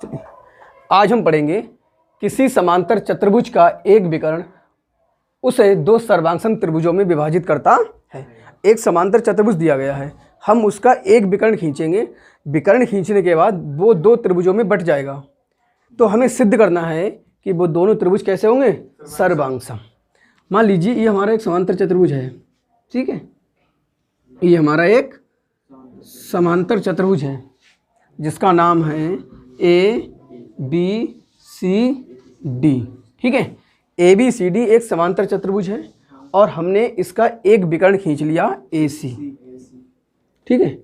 चलिए आज हम पढ़ेंगे किसी समांतर चतुर्भुज का एक विकर्ण उसे दो सर्वांगसम त्रिभुजों में विभाजित करता है। एक समांतर चतुर्भुज दिया गया है, हम उसका एक विकर्ण खींचेंगे। विकर्ण खींचने के बाद वो दो त्रिभुजों में बट जाएगा। तो हमें सिद्ध करना है कि वो दोनों त्रिभुज कैसे होंगे, सर्वांगसम। मान लीजिए ये हमारा एक समांतर चतुर्भुज है, ठीक है। ये हमारा एक समांतर चतुर्भुज है जिसका नाम है ABCD, ठीक है। ABCD एक समांतर चतुर्भुज है और हमने इसका एक विकर्ण खींच लिया AC, ठीक है।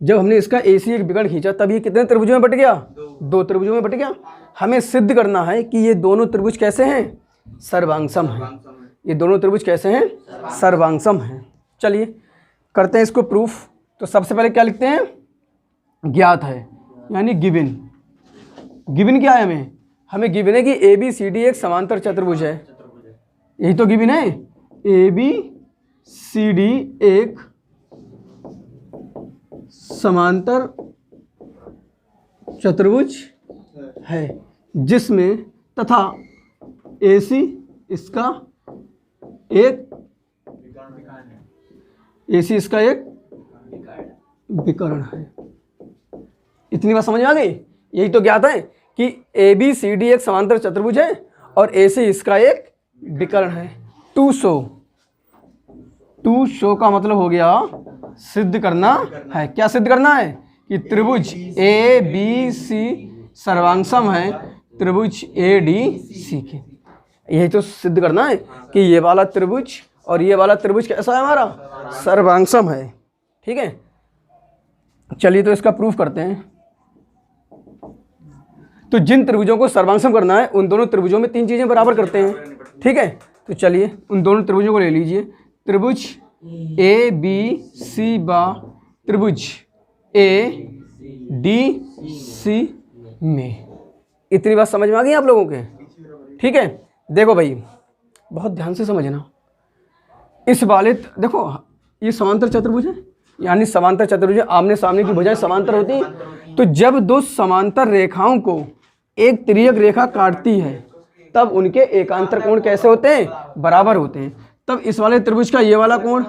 जब हमने इसका AC एक विकर्ण खींचा तब ये कितने त्रिभुजों में बट गया, दो त्रिभुजों में बट गया। हमें सिद्ध करना है कि ये दोनों त्रिभुज कैसे हैं, सर्वांगसम हैं। ये दोनों त्रिभुज कैसे हैं, सर्वांगसम हैं। चलिए करते हैं इसको प्रूफ। तो सबसे पहले क्या लिखते हैं, ज्ञात है यानी गिवन। गिवन क्या है, हमें गिवन है कि ABCD एक समांतर चतुर्भुज है। यही तो गिवन है, ABCD एक समांतर चतुर्भुज है जिसमें तथा AC इसका एक विकर्ण है। इतनी बात समझ में आ गई। यही तो ज्ञात है कि ABCD एक समांतर चतुर्भुज है और AC इसका एक विकर्ण है। टू शो का मतलब हो गया सिद्ध करना है। क्या सिद्ध करना है कि त्रिभुज ABC सर्वांगसम है त्रिभुज ADC के। यही तो सिद्ध करना है कि ये वाला त्रिभुज और ये वाला त्रिभुज कैसा है, हमारा सर्वांगसम है, ठीक है। चलिए तो इसका प्रूफ करते हैं। तो जिन त्रिभुजों को सर्वांगसम करना है उन दोनों त्रिभुजों में तीन चीजें बराबर करते हैं, ठीक है। तो चलिए उन दोनों त्रिभुजों को ले लीजिए। त्रिभुज ABC बा त्रिभुज ADC में। इतनी बात समझ में आ गई आप लोगों के, ठीक है। देखो भाई बहुत ध्यान से समझना। इस वाले देखो ये समांतर चतुर्भुज है यानी समांतर चतुर्भुज आमने सामने की भुजाएं समांतर होती हैं। तो जब दो समांतर रेखाओं को एक तिर्यक रेखा काटती है तब उनके एकांतर कोण कैसे होते हैं, बराबर होते हैं। तब इस वाले त्रिभुज का ये वाला कोण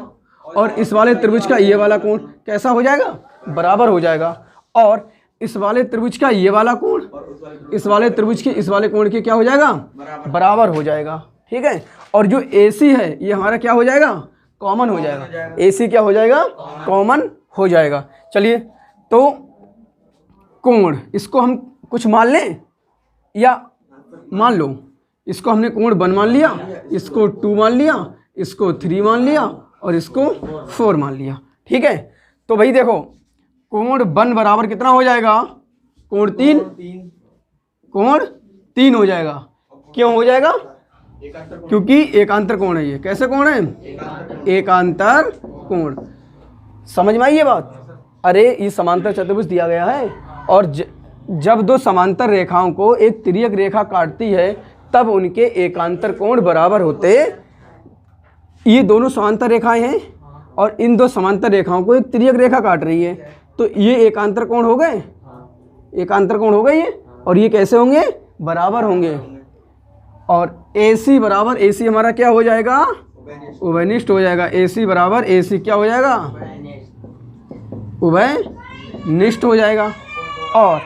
और इस वाले त्रिभुज का ये वाला कोण कैसा हो जाएगा, बराबर हो जाएगा। और इस वाले त्रिभुज का ये वाला कोण इस वाले त्रिभुज के इस वाले कोण के क्या हो जाएगा, बराबर हो जाएगा, ठीक है। और जो AC है ये हमारा क्या हो जाएगा, कॉमन हो जाएगा। AC क्या हो जाएगा, कॉमन हो जाएगा। चलिए तो कोण इसको हम कुछ मान लें या मान लो इसको हमने कोण 1 मान लिया, इसको 2 मान लिया, इसको 3 मान लिया और इसको 4 मान लिया, ठीक है। तो भाई देखो कोण 1 बराबर कितना हो जाएगा, कोण 3 हो जाएगा। क्यों हो जाएगा, क्योंकि एकांतर कोण है। ये कैसे कोण है, एकांतर कोण। समझ में आई ये बात। अरे ये समांतर चतुर्भुज दिया गया है और जब दो समांतर रेखाओं को एक तिर्यक रेखा काटती है तब उनके एकांतर कोण बराबर होते। ये दोनों समांतर रेखाएं हैं और इन दो समांतर रेखाओं को एक तिर्यक रेखा काट रही है तो ये एकांतर कोण हो गए, एकांतर कोण हो गए ये। और ये कैसे होंगे, बराबर होंगे। और AC बराबर AC हमारा क्या हो जाएगा, उभयनिष्ठ हो जाएगा। AC बराबर AC क्या हो जाएगा, उभयनिष्ठ हो जाएगा। और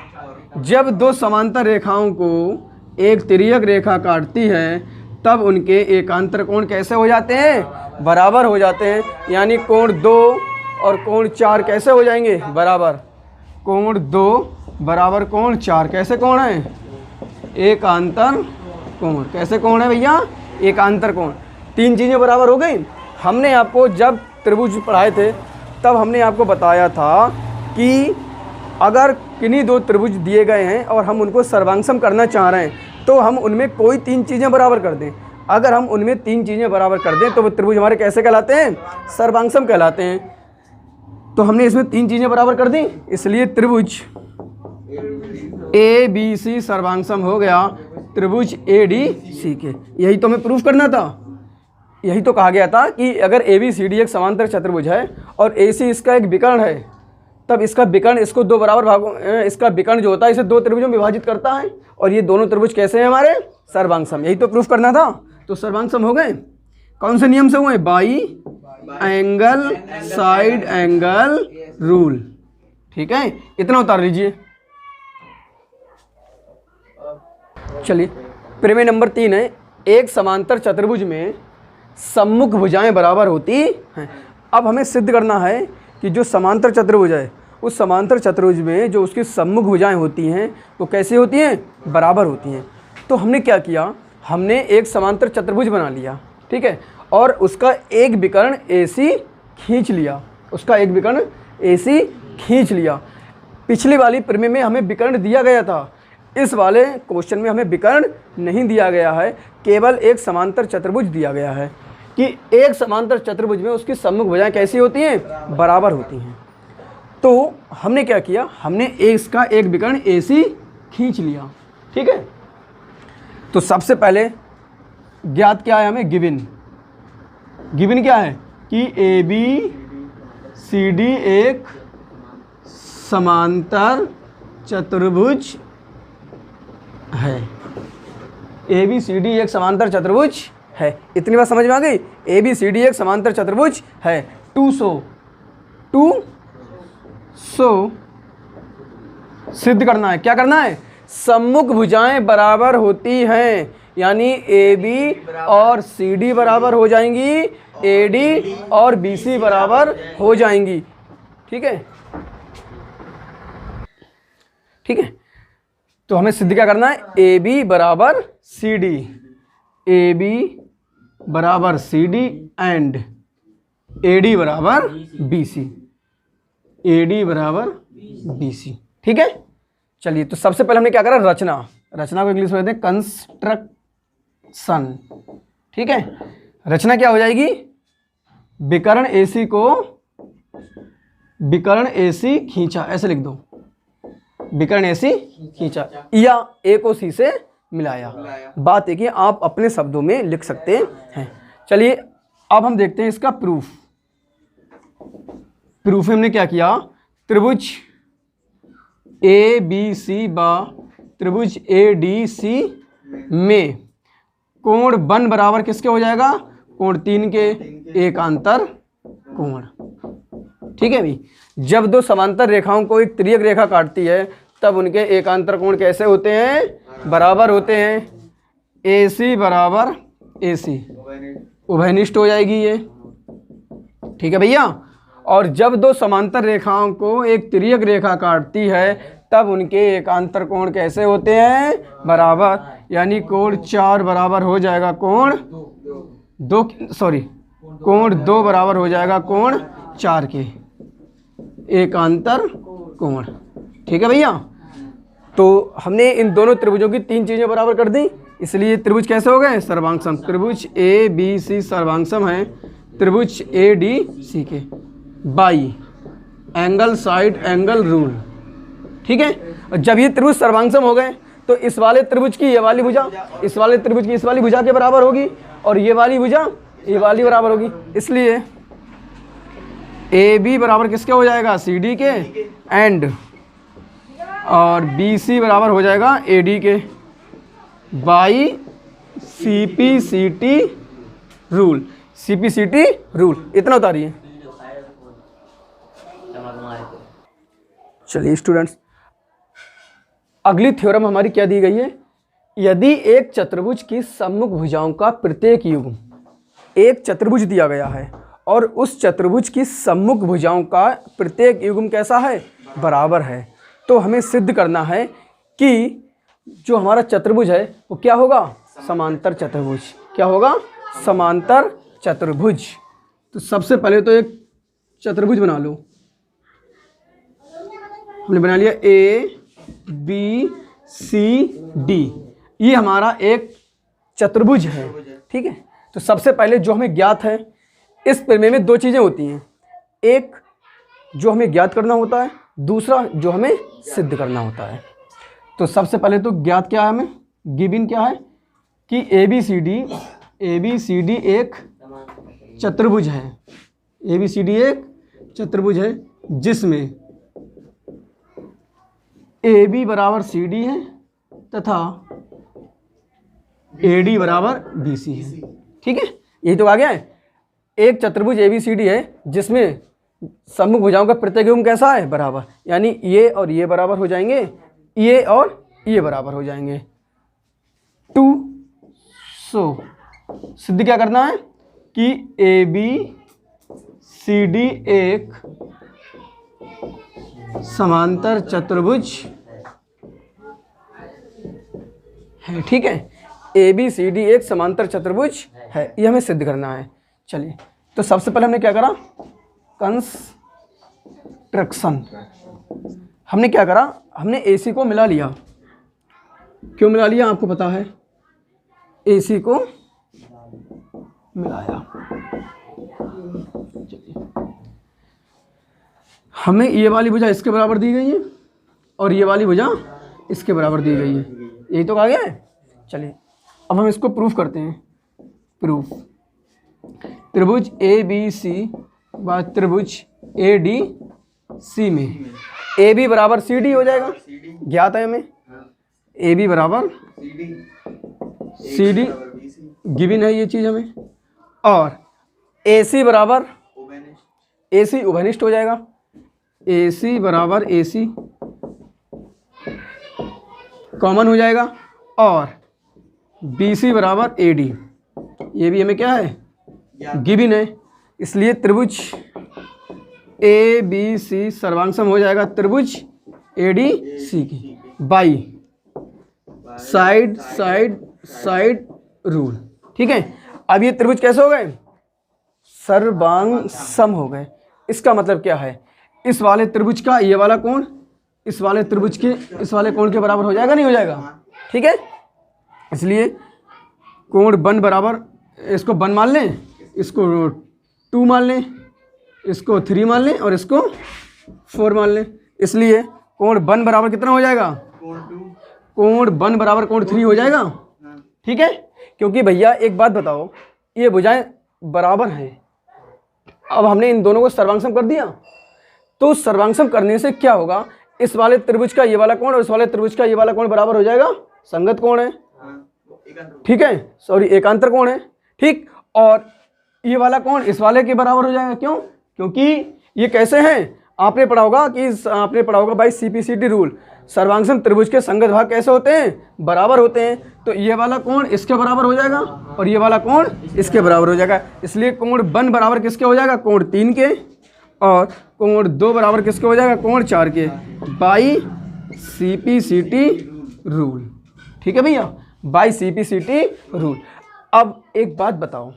जब दो समांतर रेखाओं को एक तिर्यक रेखा काटती है तब उनके एकांतर कोण कैसे हो जाते हैं, बराबर हो जाते हैं। यानी कोण 2 और कोण 4 कैसे हो जाएंगे, बराबर। कोण 2 बराबर कोण 4 कैसे कोण है, एकांतर कोण। कैसे कोण है भैया, एकांतर कोण। तीन चीज़ें बराबर हो गई। हमने आपको जब त्रिभुज पढ़ाए थे तब हमने आपको बताया था कि अगर किन्हीं दो त्रिभुज दिए गए हैं और हम उनको सर्वांगसम करना चाह रहे हैं तो हम उनमें कोई तीन चीज़ें बराबर कर दें। अगर हम उनमें तीन चीज़ें बराबर कर दें तो वो त्रिभुज हमारे कैसे कहलाते हैं, सर्वांगसम कहलाते हैं। तो हमने इसमें तीन चीज़ें बराबर कर दी, इसलिए त्रिभुज ABC सर्वांगसम हो गया त्रिभुज ADC के। यही तो हमें प्रूफ करना था। यही तो कहा गया था कि अगर ABCD एक समांतर चतुर्भुज है और AC इसका एक विकर्ण है तब इसका विकर्ण इसको दो बराबर भागों इसका विकर्ण जो होता है इसे दो त्रिभुजों में विभाजित करता है, और ये दोनों त्रिभुज कैसे हैं हमारे? सर्वांग-सम। यही तो प्रूफ करना था। तो सर्वांग-सम हो गए। कौन से नियम से हुए? By angle side angle rule. ठीक है, इतना उतार लीजिए। चलिए, प्रमेय नंबर 3 है, एक समांतर चतुर्भुज में सम्मुख भुजाएं बराबर होती हैं। अब हमें सिद्ध करना है कि जो समांतर चतुर्भुज है उस समांतर चतुर्भुज में जो उसकी सम्मुख भुजाएं होती हैं वो कैसी होती हैं? बराबर होती हैं। तो हमने क्या किया, हमने एक समांतर चतुर्भुज बना लिया, ठीक है, और उसका एक विकर्ण AC खींच लिया, उसका एक विकर्ण AC खींच लिया। पिछली वाली प्रमेय में हमें विकर्ण दिया गया था, इस वाले क्वेश्चन में हमें विकर्ण नहीं दिया गया है, केवल एक समांतर चतुर्भुज दिया गया है कि एक समांतर चतुर्भुज में उसकी सम्मुख भुजाएं कैसी होती हैं? बराबर होती हैं। तो हमने क्या किया, हमने इसका एक विकर्ण AC खींच लिया, ठीक है। तो सबसे पहले ज्ञात क्या है हमें? गिवन क्या है कि ABCD एक समांतर चतुर्भुज है। ABCD एक समांतर चतुर्भुज है। इतनी बात समझ में आ गई? ABCD एक समांतर चतुर्भुज है। टू सो सिद्ध करना है। क्या करना है? सम्मुख भुजाएं बराबर होती हैं, यानी AB और CD बराबर हो जाएंगी, AD और BC बराबर हो जाएंगी। ठीक है, ठीक है। तो हमें सिद्ध क्या करना है? AB बराबर CD, AB बराबर CD एंड AD बराबर BC, AD बराबर BC। ठीक है, चलिए। तो सबसे पहले हमने क्या करा? रचना को इंग्लिश में कहते हैं कंस्ट्रक्शन। ठीक है, रचना क्या हो जाएगी? विकर्ण AC खींचा, ऐसे लिख दो, विकर्ण AC खींचा, या A को C से मिलाया। बात है कि आप अपने शब्दों में लिख सकते हैं। चलिए, अब हम देखते हैं इसका प्रूफ में हमने क्या किया? त्रिभुज ABC बा त्रिभुज ADC में कोण 1 बराबर किसके हो जाएगा? कोण 3 के, एकांतर कोण। ठीक है भाई, जब दो समांतर रेखाओं को एक तिर्यक रेखा काटती है तब उनके एकांतर कोण कैसे होते हैं? बराबर होते हैं। AC बराबर AC, उभयनिष्ठ हो जाएगी ये। ठीक है भैया। और जब दो समांतर रेखाओं को एक तिर्यक रेखा काटती है तब उनके एकांतर कोण कैसे होते हैं? बराबर, यानी कोण 4 बराबर हो जाएगा कोण 2 बराबर हो जाएगा कोण 4 के, एकांतर कोण। ठीक है भैया। तो हमने इन दोनों त्रिभुजों की 3 चीजें बराबर कर दी, इसलिए त्रिभुज कैसे हो गए? सर्वांगसम। त्रिभुज ABC सर्वांगसम है त्रिभुज ADC के by angle side angle rule. ठीक है, और जब ये त्रिभुज सर्वांगसम हो गए तो इस वाले त्रिभुज की ये वाली भुजा इस वाले त्रिभुज की इस वाली भुजा के बराबर होगी, और ये वाली भुजा ये वाली बराबर होगी। इसलिए AB बराबर किसके हो जाएगा? CD के, एंड और BC बराबर हो जाएगा AD के by CPCT rule. CPCT rule, इतना उतारिए। चलिए स्टूडेंट्स, अगली थ्योरम हमारी क्या दी गई है? यदि एक चतुर्भुज की सम्मुख भुजाओं का प्रत्येक युग्म, एक चतुर्भुज दिया गया है और उस चतुर्भुज की सम्मुख भुजाओं का प्रत्येक युग्म कैसा है? बराबर है। तो हमें सिद्ध करना है कि जो हमारा चतुर्भुज है वो क्या होगा? समांतर चतुर्भुज। क्या होगा? समांतर चतुर्भुज। तो सबसे पहले तो एक चतुर्भुज बना लो। हमने बना लिया ABCD, ये हमारा एक चतुर्भुज है। ठीक है, तो सबसे पहले जो हमें ज्ञात है, इस प्रमेय में 2 चीज़ें होती हैं, एक जो हमें ज्ञात करना होता है, दूसरा जो हमें सिद्ध करना होता है। तो सबसे पहले तो ज्ञात क्या है हमें? गिवन क्या है कि ABCD एक चतुर्भुज है। ABCD एक चतुर्भुज है जिसमें ए बी बराबर सी डी है तथा ए डी बराबर बी सी है। ठीक है, यही तो आ गया है। एक चतुर्भुज ए बी सी डी है जिसमें सम्मुख भुजाओं का प्रतिबिंब कैसा है, बराबर, यानी ये और ये बराबर हो जाएंगे, ये और ये बराबर हो जाएंगे। 2 सो सिद्ध क्या करना है कि ए बी सी डी एक समांतर चतुर्भुज है। ठीक है, ए बी सी डी एक समांतर चतुर्भुज है, ये हमें सिद्ध करना है। चलिए, तो सबसे पहले हमने क्या करा, कंस्ट्रक्शन। हमने क्या करा, हमने AC को मिला लिया। क्यों मिला लिया आपको पता है, AC को मिलाया। हमें ये वाली भुजा इसके बराबर दी गई है और ये वाली भुजा इसके बराबर दी गई है, यही तो कहा गया है। चलिए, अब हम इसको प्रूफ करते हैं। प्रूफ, त्रिभुज ए बी सी व त्रिभुज ए डी सी में ए बी बराबर सी डी हो जाएगा, ज्ञात है हमें। ए बी बराबर सी डी गिवन है ये चीज़ हमें, और ए सी बराबर ए सी उभयनिष्ठ हो जाएगा। ए सी बराबर ए सी कॉमन हो जाएगा, और बी सी बराबर ए डी, ये भी हमें क्या है, गिवन है। इसलिए त्रिभुज ए बी सी सर्वांग हो जाएगा त्रिभुज ए डी सी की by side side side rule. ठीक है, अब ये त्रिभुज कैसे हो गए, सर्वांग सम हो गए। इसका मतलब क्या है, इस वाले त्रिभुज का ये वाला कोण इस वाले त्रिभुज के इस वाले कोण के बराबर हो जाएगा, नहीं हो जाएगा। ठीक है, इसलिए कोण 1 बराबर, इसको 1 मान लें, इसको 2 मान लें, इसको 3 मान लें और इसको 4 मान लें। इसलिए कोण 1 बराबर कितना हो जाएगा, कोण 1 बराबर कोण 3 हो जाएगा। ठीक है, क्योंकि भैया एक बात बताओ, ये भुजाएं बराबर हैं। अब हमने इन दोनों को सर्वांगसम कर दिया, तो सर्वांगसम करने से क्या होगा, इस वाले त्रिभुज का ये वाला कोण और इस वाले त्रिभुज का ये वाला कोण बराबर हो जाएगा, संगत कोण है। ठीक है, सॉरी एकांतर कोण है। ठीक, और ये वाला कोण इस वाले के बराबर हो जाएगा। क्यों, क्योंकि ये कैसे हैं, आपने पढ़ा होगा भाई CPCT रूल, सर्वांगसम त्रिभुज के संगत भाग कैसे होते हैं, बराबर होते हैं। तो ये वाला कोण इसके बराबर हो जाएगा और ये वाला कोण इसके बराबर हो जाएगा। इसलिए कोण 1 बराबर किसके हो जाएगा, कोण 3 के, और कोण 2 बराबर किसके हो जाएगा, कोण 4 के, बाई CPCT रूल। ठीक है भैया, बाई CPCT रूल। अब एक बात बताओ,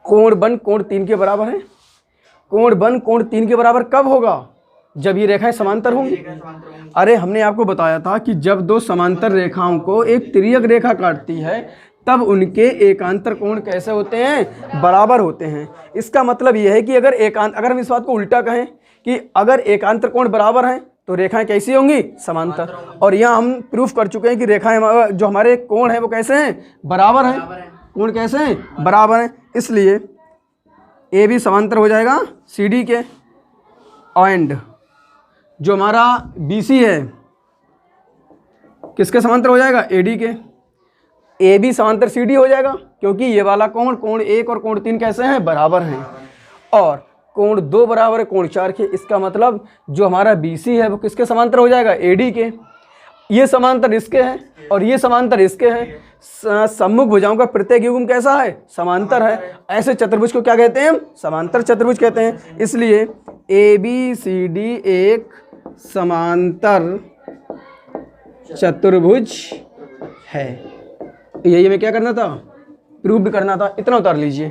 कोण 1 कोण 3 के बराबर है। कोण 1 कोण 3 के बराबर कब होगा, जब ये रेखाएं समांतर होंगी। अरे हमने आपको बताया था कि जब दो समांतर रेखाओं को एक तिर्यक रेखा काटती है तब उनके एकांतर कोण कैसे होते हैं, बराबर होते हैं। इसका मतलब यह है कि अगर हम इस बात को उल्टा कहें कि अगर एकांतर कोण बराबर हैं तो रेखाएं कैसी होंगी, समांतर। और यहाँ हम प्रूफ कर चुके हैं कि रेखाएं जो हमारे कोण हैं वो कैसे हैं, बराबर हैं। कोण कैसे हैं, बराबर हैं। इसलिए ए भी समांतर हो जाएगा सी डी के, एंड जो हमारा बी सी है किसके समांतर हो जाएगा, ए डी के। ए बी समांतर सी डी हो जाएगा क्योंकि ये वाला कोण 1 और कोण 3 कैसे हैं, बराबर हैं। और कोण 2 बराबर है कोण 4 के। इसका मतलब जो हमारा बी सी है वो किसके समांतर हो जाएगा, ए डी के। ये समांतर इसके हैं और ये समांतर इसके हैं। सम्मुख भुजाओं का प्रत्येक युग्म कैसा है, समांतर है। ऐसे चतुर्भुज को क्या कहते हैं, समांतर चतुर्भुज कहते हैं। इसलिए ए बी सी डी एक समांतर चतुर्भुज है। यही हमें क्या करना था, प्रूव भी करना था। इतना उतार लीजिए।